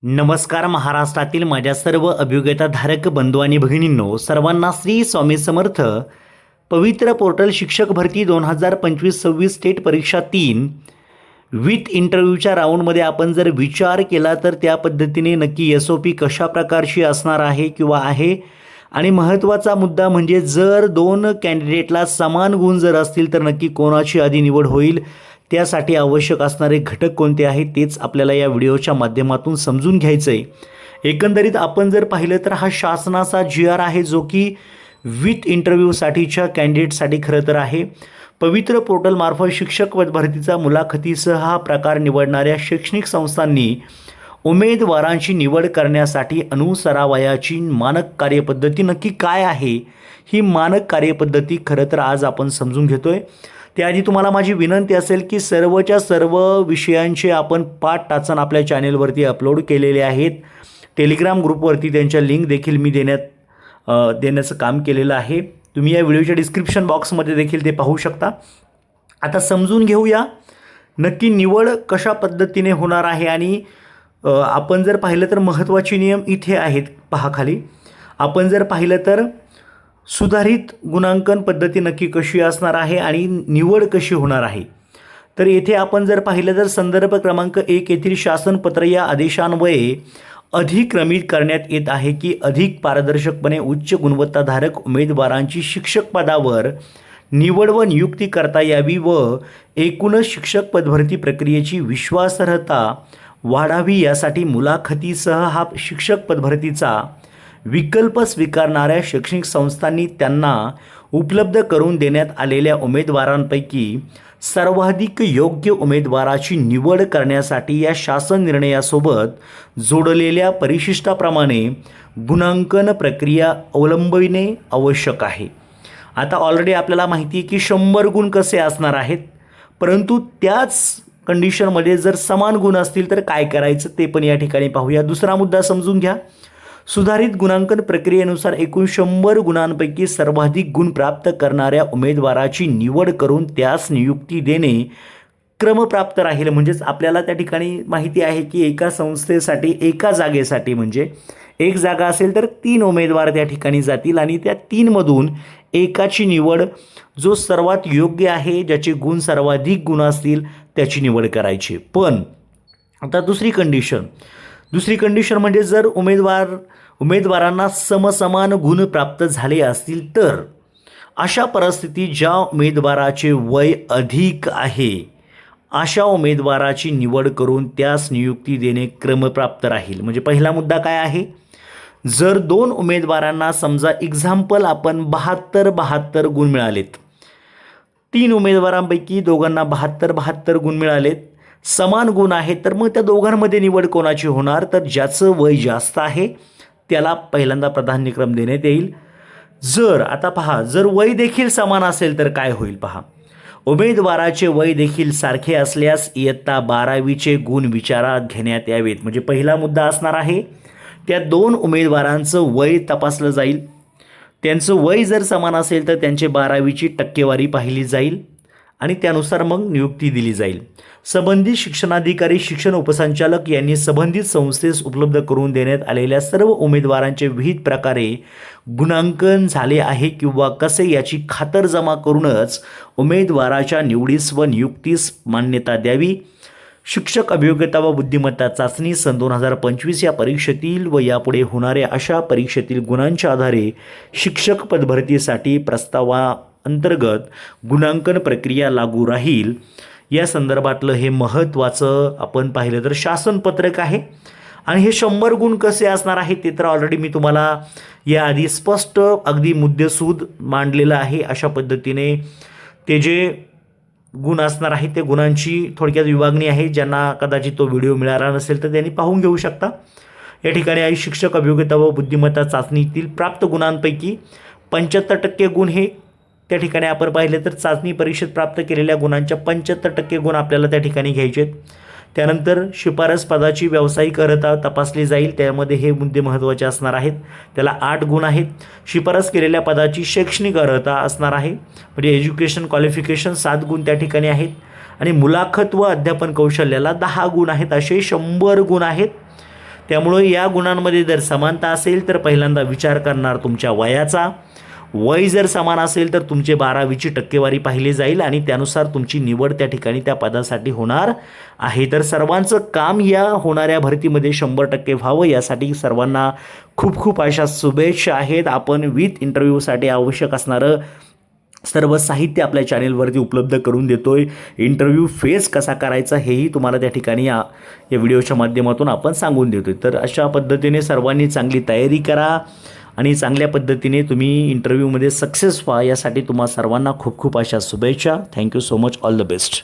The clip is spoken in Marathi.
नमस्कार महाराष्ट्रातील माझ्या सर्व अभियोग्यताधारक बंधू आणि भगिनींनो, सर्वांना श्री स्वामी समर्थ. पवित्र पोर्टल शिक्षक भरती 2025-26 स्टेट परीक्षा 3 विथ इंटरव्ह्यूच्या राऊंडमध्ये आपण जर विचार केला तर त्या पद्धतीने नक्की SOP कशा प्रकारची असणार आहे किंवा आहे. आणि महत्त्वाचा मुद्दा म्हणजे जर दोन कॅन्डिडेटला समान गुण जर असतील तर नक्की कोणाची आधी निवड होईल, त्यासाठी आवश्यक असणारे घटक कोणते आहेत तेच आपल्याला या व्हिडिओच्या माध्यमातून समजून घ्यायचं आहे. एकंदरीत आपण जर पाहिलं तर हा शासनाचा GR आहे जो की विथ इंटरव्ह्यूसाठीच्या कॅन्डिडेटसाठी खरं तर आहे. पवित्र पोर्टलमार्फत शिक्षक भरतीचा मुलाखतीसह हा प्रकार निवडणाऱ्या शैक्षणिक संस्थांनी उमेदवारांची निवड करण्यासाठी अनुसरावयाची मानक कार्यपद्धती नक्की काय आहे, ही मानक कार्यपद्धती खरं तर आज आपण समजून घेतोय. त्याआधी तुम्हाला माझी विनंती असेल की सर्वच्या सर्व विषयांचे आपण पाठ टाचन आपल्या चॅनेलवरती अपलोड केलेले आहेत. टेलिग्राम ग्रुपवरती त्यांच्या लिंक देखील मी देण्याचं काम केलेलं आहे. तुम्ही या व्हिडिओच्या डिस्क्रिप्शन बॉक्समध्ये देखील ते पाहू शकता. आता समजून घेऊया नक्की निवड कशा पद्धतीने होणार आहे. आणि आपण जर पाहिलं तर महत्त्वाचे नियम इथे आहेत पहा खाली. आपण जर पाहिलं तर सुधारित गुणांकन पद्धती नक्की कशी असणार आहे आणि निवड कशी होणार आहे. तर येथे आपण जर पाहिलं तर संदर्भ क्रमांक 1 येथील शासनपत्र या आदेशान्वये अधिक्रमित करण्यात येत आहे की अधिक पारदर्शकपणे उच्च गुणवत्ताधारक उमेदवारांची शिक्षक पदावर निवड व नियुक्ती करता यावी व एकूणच शिक्षक पदभरती प्रक्रियेची विश्वासार्हता वाढावी यासाठी मुलाखतीसह हा शिक्षक पदभरतीचा विकल्प स्वीकारणाऱ्या शैक्षणिक संस्थांनी त्यांना उपलब्ध करून देण्यात आलेल्या उमेदवारांपैकी सर्वाधिक योग्य उमेदवाराची निवड करण्यासाठी या शासन निर्णयासोबत जोडलेल्या परिशिष्टाप्रमाणे गुणांकन प्रक्रिया अवलंबविणे आवश्यक आहे. आता ऑलरेडी आपल्याला माहिती आहे की 100 गुण कसे असणार आहेत, परंतु त्याच कंडिशनमध्ये जर समान गुण असतील तर काय करायचं ते पण या ठिकाणी पाहूया. दुसरा मुद्दा समजून घ्या. सुधारित गुणांकन प्रक्रियेनुसार एकूण 100 गुणांपैकी सर्वाधिक गुण प्राप्त करणाऱ्या उमेदवाराची निवड करून त्यास नियुक्ती देणे क्रमप्राप्त राहील. म्हणजेच आपल्याला त्या ठिकाणी माहिती आहे की एका संस्थेसाठी एका जागेसाठी म्हणजे एक जागा असेल तर 3 उमेदवार त्या ठिकाणी जातील आणि त्या 3मधून एकाची निवड जो सर्वात योग्य आहे, ज्याचे गुण सर्वाधिक गुण असतील त्याची निवड करायची. पण आता दुसरी कंडिशन म्हणजे जर उमेदवारांना समसमान गुण प्राप्त झाले असतील तर अशा परिस्थितीत ज्या उमेदवाराचे वय अधिक आहे अशा उमेदवाराची निवड करून त्यास नियुक्ती देणे क्रमप्राप्त राहील. म्हणजे पहिला मुद्दा काय आहे, जर 2 उमेदवारांना समजा एक्झाम्पल आपण 72 गुण मिळालेत, 3 उमेदवारांपैकी दोघांना 72 गुण मिळालेत, समान गुण आहेत, तर मग त्या दोघांमध्ये निवड कोणाची होणार, तर ज्याचं वय जास्त आहे त्याला पहिल्यांदा प्राधान्यक्रम देण्यात येईल. आता पहा, जर वय देखील समान असेल तर काय होईल पहा. उमेदवाराचे वय देखील सारखे असल्यास इयत्ता 12वीचे गुण विचारात घेण्यात यावेत. म्हणजे पहिला मुद्दा असणार आहे त्या 2 उमेदवारांचं वय तपासलं जाईल. त्यांचं वय जर समान असेल तर त्यांचे 12वीची टक्केवारी पाहिली जाईल आणि त्यानुसार मग नियुक्ती दिली जाईल. संबंधित शिक्षणाधिकारी शिक्षण उपसंचालक यांनी संबंधित संस्थेस उपलब्ध करून देण्यात आलेल्या सर्व उमेदवारांचे विविध प्रकारे गुणांकन झाले आहे किंवा कसे याची खातरजमा करूनच उमेदवाराच्या निवडीस व नियुक्तीस मान्यता द्यावी. शिक्षक अभियोग्यता व बुद्धिमत्ता चाचणी सन 2025 या परीक्षेतील व यापुढे होणाऱ्या अशा परीक्षेतील गुणांच्या आधारे शिक्षक पदभरतीसाठी प्रस्तावाअंतर्गत गुणांकन प्रक्रिया लागू राहील. या संदर्भातलं हे महत्त्वाचं आपण पाहिलं तर शासनपत्रक आहे. आणि हे 100 गुण कसे असणार आहे ते तर ऑलरेडी मी तुम्हाला याआधी स्पष्ट अगदी मुद्देसूद मांडलेलं आहे. अशा पद्धतीने ते जे गुण असणार आहे ते गुणांची थोडक्यात विभागणी आहे. ज्यांना कदाचित तो व्हिडिओ मिळाला नसेल तर त्यांनी पाहून घेऊ शकता. या ठिकाणी आहे शिक्षक अभियोग्यता व बुद्धिमत्ता चाचणीतील प्राप्त गुणांपैकी 75% गुण हे त्या ठिकाणी आपण पाहिले तर चाचणी परीक्षेत प्राप्त केलेल्या गुणांच्या 75% गुण आपल्याला त्या ठिकाणी घ्यायचे आहेत. त्यानंतर शिफारस पदाची व्यावसायिक अर्हता तपासली जाईल. त्यामध्ये हे मुद्दे महत्त्वाचे असणार आहेत. त्याला 8 गुण आहेत. शिफारस केलेल्या पदाची शैक्षणिक अर्हता असणार आहे म्हणजे एज्युकेशन क्वालिफिकेशन 7 गुण त्या ठिकाणी आहेत. आणि मुलाखत व अध्यापन कौशल्याला 10 गुण आहेत. असे 100 गुण आहेत. त्यामुळं या गुणांमध्ये जर समानता असेल तर पहिल्यांदा विचार करणार तुमच्या वयाचा. वय जर समान असेल तर तुमचे 12वीची टक्केवारी पाहिली जाईल आणि त्यानुसार तुमची निवड त्या ठिकाणी त्या पदासाठी होणार आहे. तर सर्वांचं काम या होणाऱ्या भरतीमध्ये 100% व्हावं यासाठी सर्वांना खूप खूप अशा शुभेच्छा आहेत. आपण विथ इंटरव्ह्यूसाठी आवश्यक असणारं सर्व साहित्य आपल्या चॅनेलवरती उपलब्ध करून देतोय. इंटरव्ह्यू फेस कसा करायचा हेही तुम्हाला त्या ठिकाणी या व्हिडिओच्या माध्यमातून आपण सांगून देतोय. तर अशा पद्धतीने सर्वांनी चांगली तयारी करा आणि चांगल्या पद्धतीने तुम्ही इंटरव्ह्यूमध्ये सक्सेस व्हा यासाठी तुम्हा सर्वांना खूप खूप अशा शुभेच्छा. Thank you so much. All the best.